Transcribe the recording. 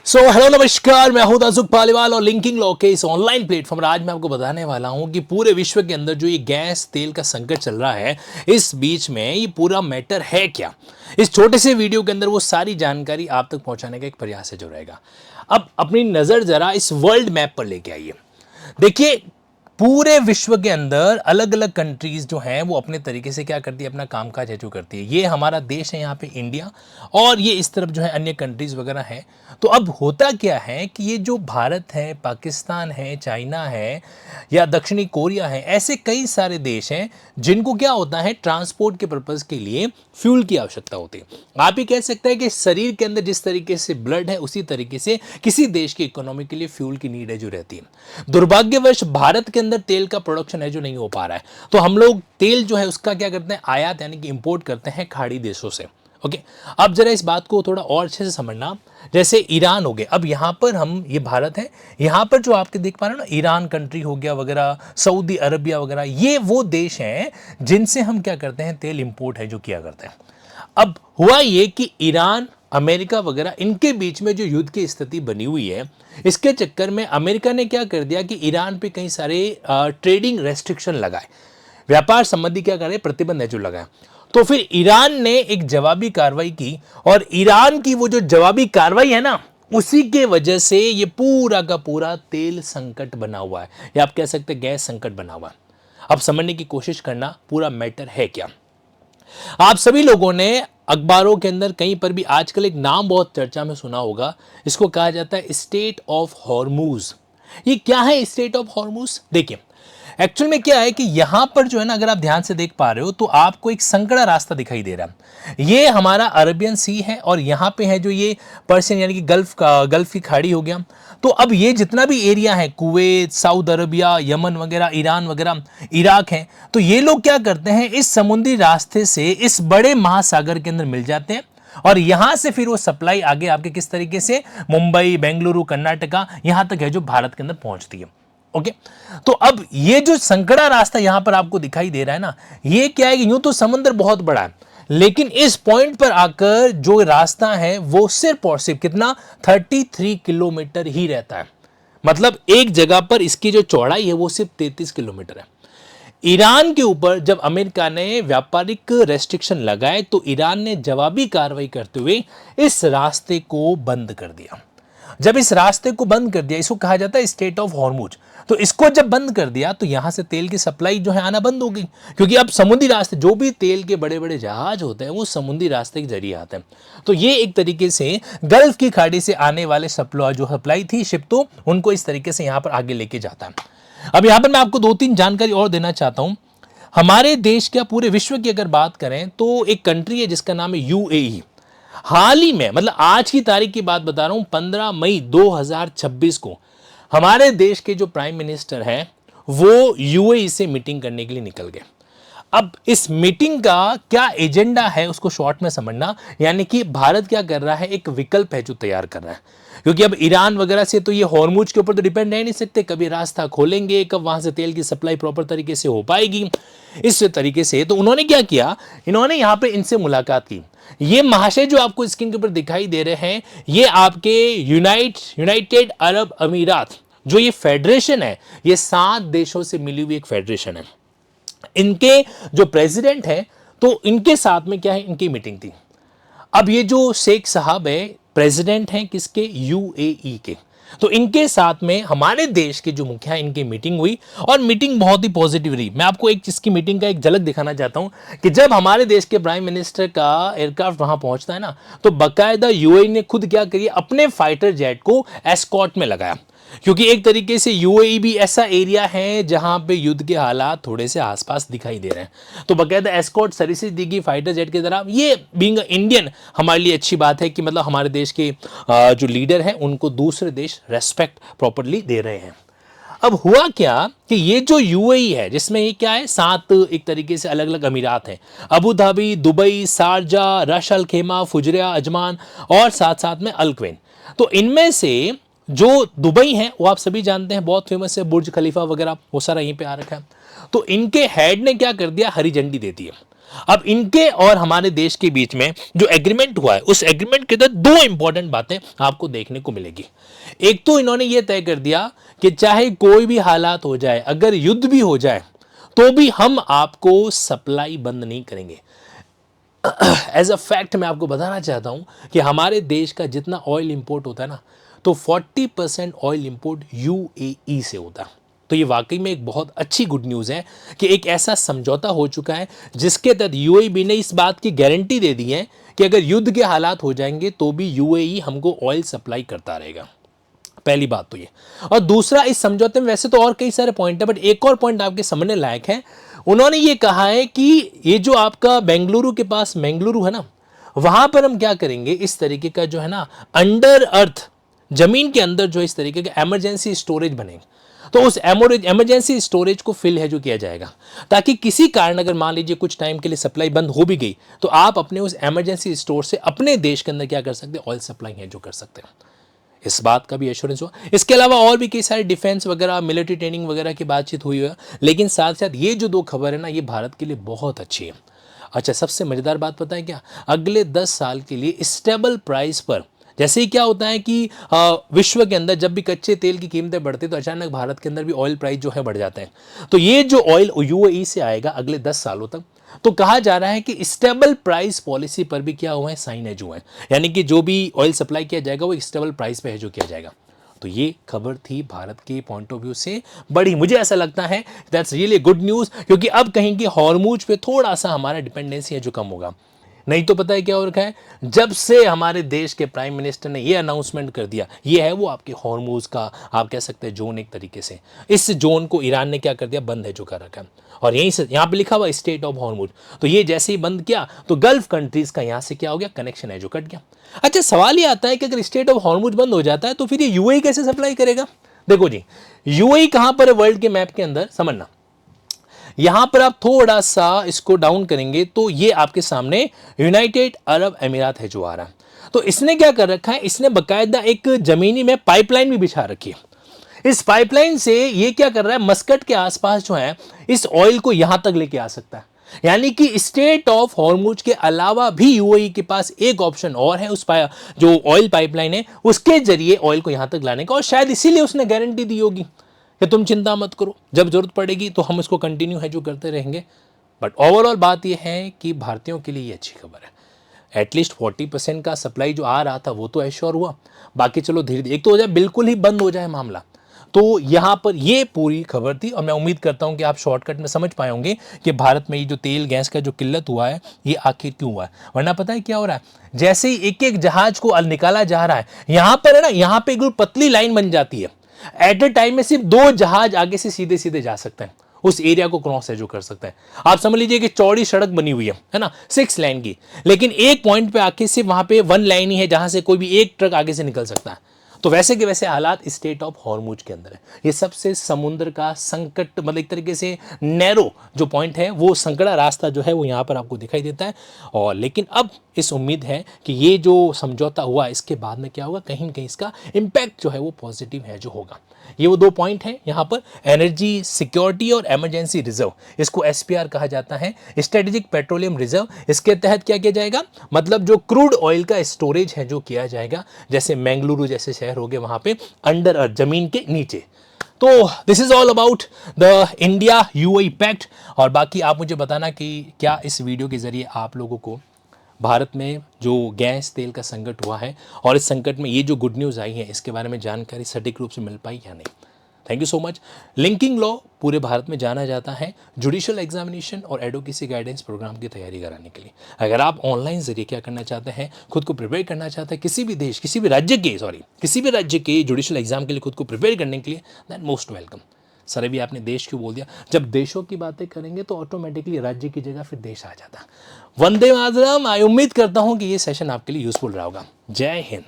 Hello नमस्कार, मैं हूं दासुक पालीवाल और लिंकिंग लॉ के इस ऑनलाइन प्लेटफॉर्म पर आज मैं आपको बताने वाला हूं कि पूरे विश्व के अंदर जो ये गैस तेल का संकट चल रहा है, इस बीच में ये पूरा मैटर है क्या। इस छोटे से वीडियो के अंदर वो सारी जानकारी आप तक पहुंचाने का एक प्रयास है जो रहेगा। अब अपनी नजर जरा इस वर्ल्ड मैप पर लेके आइए। देखिए, पूरे विश्व के अंदर अलग अलग कंट्रीज जो हैं वो अपने तरीके से क्या करती है, अपना कामकाज है जो करती है। ये हमारा देश है यहाँ पे इंडिया, और ये इस तरफ जो है अन्य कंट्रीज वगैरह हैं। तो अब होता क्या है कि ये जो भारत है, पाकिस्तान है, चाइना है या दक्षिणी कोरिया है, ऐसे कई सारे देश हैं जिनको क्या होता है, ट्रांसपोर्ट के पर्पज के लिए फ्यूल की आवश्यकता होती है। आप ही कह सकते हैं कि शरीर के अंदर जिस तरीके से ब्लड है, उसी तरीके से किसी देश की इकोनॉमी के लिए फ्यूल की नीड है जो रहती है। दुर्भाग्यवश भारत के अंदर तेल का प्रोडक्शन है जो नहीं हो पा रहा है, तो हम लोग तेल जो है उसका क्या करते हैं, आयात यानी कि इंपोर्ट करते हैं खाड़ी देशों से। ओके, अब जरा इस बात को थोड़ा और अच्छे से समझना। जैसे ईरान हो गए, अब यहां पर हम, ये भारत है, यहां पर जो आपके देख पा रहे हो ना, ईरान कंट्री हो गया वगैरह, सऊदी अरबिया वगैरह, ये वो देश हैं जिनसे हम क्या करते हैं, तेल इंपोर्ट है जो किया करते हैं। अब हुआ ये कि ईरान, अमेरिका वगैरह, इनके बीच में जो युद्ध की स्थिति बनी हुई है, इसके चक्कर में अमेरिका ने क्या कर दिया कि ईरान पे कई सारे ट्रेडिंग रेस्ट्रिक्शन लगाए, व्यापार संबंधी क्या करे, प्रतिबंध है जो लगाए। तो फिर ईरान ने एक जवाबी कार्रवाई की, और ईरान की वो जो जवाबी कार्रवाई है ना, उसी के वजह से ये पूरा का पूरा तेल संकट बना हुआ है, या आप कह सकते हैं गैस संकट बना हुआ है। अब समझने की कोशिश करना पूरा मैटर है क्या। आप सभी लोगों ने अखबारों के अंदर कहीं पर भी आजकल एक नाम बहुत चर्चा में सुना होगा, इसको कहा जाता है स्टेट ऑफ हॉर्मूज। ये क्या है स्टेट ऑफ हॉर्मूज? देखिए, एक्चुअल में क्या है कि यहां पर जो है ना, अगर आप ध्यान से देख पा रहे हो तो आपको एक संकड़ा रास्ता दिखाई दे रहा है। ये हमारा अरबियन सी है, और यहां पे है जो ये पर्शियन यानी कि गल्फ की खाड़ी हो गया। तो अब ये जितना भी एरिया है, कुवैत, सऊदी अरबिया, यमन वगैरह, ईरान वगैरह, इराक है, तो ये लोग क्या करते हैं, इस समुद्री रास्ते से इस बड़े महासागर के अंदर मिल जाते हैं, और यहां से फिर वो सप्लाई आगे आपके किस तरीके से मुंबई, बेंगलुरु, कर्नाटका, यहां तक है जो भारत के अंदर पहुंचती है। ओके, तो अब ये जो संकड़ा रास्ता यहां पर आपको दिखाई दे रहा है ना, ये क्या है कि यूं तो समुद्र बहुत बड़ा है, लेकिन इस पॉइंट पर आकर जो रास्ता है वो सिर्फ और सिर्फ कितना, 33 किलोमीटर ही रहता है। मतलब एक जगह पर इसकी जो चौड़ाई है वो सिर्फ 33 किलोमीटर है। ईरान के ऊपर जब अमेरिका ने व्यापारिक रेस्ट्रिक्शन लगाए, तो ईरान ने जवाबी कार्रवाई करते हुए इस रास्ते को बंद कर दिया। जब इस रास्ते को बंद कर दिया, इसको कहा जाता है स्टेट ऑफ हॉर्मूज। तो इसको जब बंद कर दिया, तो यहां से तेल की सप्लाई जो है आना बंद हो गई, क्योंकि अब समुद्री रास्ते, जो भी तेल के बड़े बड़े जहाज होते हैं वो समुद्री रास्ते के जरिए आते हैं। तो ये एक तरीके से गल्फ की खाड़ी से आने वाले सप्लाई थी शिप, तो उनको इस तरीके से यहां पर आगे लेके जाता है। अब यहां पर मैं आपको 2-3 जानकारी और देना चाहता हूं। हमारे देश, क्या पूरे विश्व की अगर बात करें, तो एक कंट्री है जिसका नाम है यूएई। हाल ही में, मतलब आज की तारीख की बात बता रहा हूं, 15 मई 2026 को हमारे देश के जो प्राइम मिनिस्टर हैं वो यूएई से मीटिंग करने के लिए निकल गए। अब इस मीटिंग का क्या एजेंडा है उसको शॉर्ट में समझना, यानी कि भारत क्या कर रहा है, एक विकल्प है जो तैयार कर रहा है। क्योंकि अब ईरान वगैरह से तो ये हॉर्मूज के ऊपर तो डिपेंड रह नहीं सकते, कभी रास्ता खोलेंगे, कब वहां से तेल की सप्लाई प्रॉपर तरीके से हो पाएगी, इस तरीके से। तो उन्होंने क्या किया, इन्होंने यहां पे इनसे मुलाकात की। ये महाशय जो आपको स्क्रीन के ऊपर दिखाई दे रहे हैं, ये आपके यूनाइटेड अरब अमीरात, जो ये फेडरेशन है, ये 7 देशों से मिली हुई एक फेडरेशन है। इनके जो प्रेसिडेंट है, तो इनके साथ में क्या है, इनकी मीटिंग थी। अब ये जो शेख साहब है, प्रेसिडेंट हैं किसके, यूएई के, तो इनके साथ में हमारे देश के जो मुखिया, इनकी मीटिंग हुई, और मीटिंग बहुत ही पॉजिटिव रही। मैं आपको एक इसकी मीटिंग का एक झलक दिखाना चाहता हूं कि जब हमारे देश के प्राइम मिनिस्टर का एयरक्राफ्ट वहां पहुंचता है ना, तो बाकायदा यूएई ने खुद क्या करिए, अपने फाइटर जेट को एस्कॉर्ट में लगाया, क्योंकि एक तरीके से यूएई भी ऐसा एरिया है जहां पे युद्ध के हालात थोड़े से आसपास दिखाई दे रहे हैं। तो बाकायदा एस्कॉर्ट सर्विसेज देगी फाइटर जेट की तरह। ये बीइंग इंडियन हमारे लिए अच्छी बात है कि मतलब हमारे देश के जो लीडर हैं उनको दूसरे देश रेस्पेक्ट प्रॉपरली दे रहे हैं। अब हुआ क्या कि ये जो यूएई है, जिसमें ये क्या है, 7 एक तरीके से अलग अलग अमीरात हैं, Abu Dhabi, Dubai, Sharjah, Ras al Khaimah, Fujairah, Ajman, और साथ साथ में अल क्वेन। तो इनमें से जो दुबई है वो आप सभी जानते हैं, बहुत फेमस है, बुर्ज खलीफा वगैरह वो सारा यहीं पे आ रखा है। तो इनके हेड ने क्या कर दिया, हरी झंडी दे दी है। अब इनके और हमारे देश के बीच में जो एग्रीमेंट हुआ है, उस एग्रीमेंट के अंदर दो इंपॉर्टेंट बातें आपको देखने को मिलेगी। एक तो इन्होंने ये तय कर दिया कि चाहे कोई भी हालात हो जाए, अगर युद्ध भी हो जाए तो भी हम आपको सप्लाई बंद नहीं करेंगे। एज अ फैक्ट मैं आपको बताना चाहता हूं कि हमारे देश का जितना ऑयल इंपोर्ट होता है ना, तो 40% ऑयल इंपोर्ट यूएई से होता है। तो ये वाकई में एक बहुत अच्छी गुड न्यूज़ है कि एक ऐसा समझौता हो चुका है जिसके तहत यूएई ने इस बात की गारंटी दे दी है कि अगर युद्ध के हालात हो जाएंगे तो भी यूएई हमको ऑयल सप्लाई करता रहेगा। पहली बात तो ये। और दूसरा, इस समझौते में वैसे तो और कई सारे पॉइंट है, बट एक और पॉइंट आपके समझने लायक है। उन्होंने ये कहा है कि ये जो आपका बेंगलुरु के पास बेंगलुरु है ना, वहां पर हम क्या करेंगे, इस तरीके का जो है ना अंडर अर्थ, जमीन के अंदर जो इस तरीके का इमरजेंसी स्टोरेज बनेगा। तो उस इमरजेंसी स्टोरेज को फिल है जो किया जाएगा, ताकि किसी कारण अगर मान लीजिए कुछ टाइम के लिए सप्लाई बंद हो भी गई तो आप अपने उस इमरजेंसी स्टोर से अपने देश के अंदर क्या कर सकते हैं, ऑयल सप्लाई है जो कर सकते हैं। इस बात का भी एश्योरेंस हुआ। इसके अलावा और भी कई सारे डिफेंस वगैरह, मिलिट्री ट्रेनिंग वगैरह की बातचीत हुई है। लेकिन साथ साथ ये जो दो खबर है ना, ये भारत के लिए बहुत अच्छी है। अच्छा, सबसे मजेदार बात पता है क्या, अगले 10 साल के लिए स्टेबल प्राइस पर, जैसे ही क्या होता है कि विश्व के अंदर जब भी कच्चे तेल की कीमतें बढ़ती तो अचानक भारत के अंदर भी ऑयल प्राइस जो है बढ़ जाते हैं। तो ये जो ऑयल यूएई से आएगा अगले 10 सालों तक, तो कहा जा रहा है कि स्टेबल प्राइस पॉलिसी पर भी क्या हुआ है, साइन है जो है, यानी कि जो भी ऑयल सप्लाई किया जाएगा वो स्टेबल प्राइस पे है जो किया जाएगा। तो ये खबर थी भारत के पॉइंट ऑफ व्यू से बड़ी, मुझे ऐसा लगता है दैट्स रियली गुड न्यूज़, क्योंकि अब कहीं की हॉर्मूज पे थोड़ा सा हमारा डिपेंडेंसी है जो कम होगा। नहीं तो पता है क्या हो रखा है, जब से हमारे देश के प्राइम मिनिस्टर ने ये अनाउंसमेंट कर दिया, ये है वो आपके हॉर्मूज का आप कह सकते हैं जोन, एक तरीके से इस जोन को ईरान ने क्या कर दिया, बंद है जो कर रखा है। और यहीं से यहाँ पे लिखा हुआ स्टेट ऑफ हॉर्मूज, तो ये जैसे ही बंद किया तो गल्फ कंट्रीज का यहाँ से क्या हो गया, कनेक्शन है जो कट गया। अच्छा, सवाल ये आता है कि अगर स्टेट ऑफ हॉर्मूज बंद हो जाता है तो फिर ये यूएई कैसे सप्लाई करेगा। देखो जी, यूएई कहां पर है वर्ल्ड के मैप के अंदर, समझना। यहां पर आप थोड़ा सा इसको डाउन करेंगे तो ये आपके सामने यूनाइटेड अरब अमीरात है जो आ रहा है। तो इसने क्या कर रखा है, इसने बकायदा एक जमीनी में पाइपलाइन भी बिछा रखी है। इस पाइपलाइन से ये क्या कर रहा है, मस्कट के आसपास जो है इस ऑयल को यहां तक लेके आ सकता है। यानी कि स्टेट ऑफ हॉर्मुज के अलावा भी यूएई के पास एक ऑप्शन और है, उस जो ऑयल पाइपलाइन है उसके जरिए ऑयल को यहां तक लाने का। और शायद इसीलिए उसने गारंटी दी होगी कि तुम चिंता मत करो, जब जरूरत पड़ेगी तो हम इसको कंटिन्यू है जो करते रहेंगे। बट ओवरऑल बात यह है कि भारतीयों के लिए ये अच्छी खबर है। एटलीस्ट 40% का सप्लाई जो आ रहा था वो तो एश्योर हुआ। बाकी चलो धीरे धीरे, एक तो हो जाए बिल्कुल ही बंद हो जाए मामला, तो यहाँ पर ये पूरी खबर थी। और मैं उम्मीद करता हूँ कि आप शॉर्टकट में समझ पाए होंगे कि भारत में ये जो तेल गैस का जो किल्लत हुआ है ये आखिर क्यों हुआ है। वरना पता है क्या हो रहा है, जैसे ही एक एक जहाज को निकाला जा रहा है, यहाँ पर है ना, यहाँ पे एक पतली लाइन बन जाती है। एट अ टाइम में सिर्फ 2 जहाज आगे से सीधे सीधे जा सकते हैं, उस एरिया को क्रॉस है जो कर सकते हैं। आप समझ लीजिए कि चौड़ी सड़क बनी हुई है ना, 6 लाइन की, लेकिन एक पॉइंट पे आके सिर्फ वहां पे 1 लाइन ही है जहां से कोई भी एक ट्रक आगे से निकल सकता है। तो वैसे के वैसे हालात स्टेट ऑफ हॉर्मुज के अंदर है। ये सबसे समुद्र का संकट, मतलब एक तरीके से नैरो जो पॉइंट है, वो संकड़ा रास्ता जो है वो यहाँ पर आपको दिखाई देता है। और लेकिन अब इस उम्मीद है कि ये जो समझौता हुआ इसके बाद में क्या होगा, कहीं न कहीं इसका इम्पैक्ट जो है वो पॉजिटिव है जो होगा। ये वो 2 पॉइंट हैं यहाँ पर, एनर्जी सिक्योरिटी और इमरजेंसी रिजर्व, इसको एसपीआर कहा जाता है, स्ट्रेटेजिक पेट्रोलियम रिजर्व। इसके तहत क्या किया जाएगा, मतलब जो क्रूड ऑयल का स्टोरेज है जो किया जाएगा, जैसे मैंगलुरु जैसे शहर हो गए वहाँ पे अंडर अर्थ, जमीन के नीचे। तो this is all about the India UAE pact. और बाकी आप मुझे बताना कि क्या इस वीडियो के जरिए आप लोगों को भारत में जो गैस तेल का संकट हुआ है और इस संकट में ये जो गुड न्यूज़ आई है इसके बारे में जानकारी सटीक रूप से मिल पाई या नहीं। Thank you so much. Linking law पूरे भारत में जाना जाता है जुडिशियल एग्जामिनेशन और एडवोकेसी गाइडेंस प्रोग्राम की तैयारी कराने के लिए। अगर आप ऑनलाइन जरिए क्या करना चाहते हैं, खुद को प्रिपेयर करना चाहते हैं किसी भी देश, किसी भी राज्य के जुडिशियल एग्जाम के लिए खुद को प्रिपेयर करने के लिए, दैन मोस्ट वेलकम। सर अभी आपने देश क्यों बोल दिया, जब देशों की बातें करेंगे तो ऑटोमेटिकली राज्य की जगह फिर देश आ जाता है। वंदे मातरम। मैं उम्मीद करता हूं कि ये सेशन आपके लिए यूजफुल रहा होगा। जय हिंद।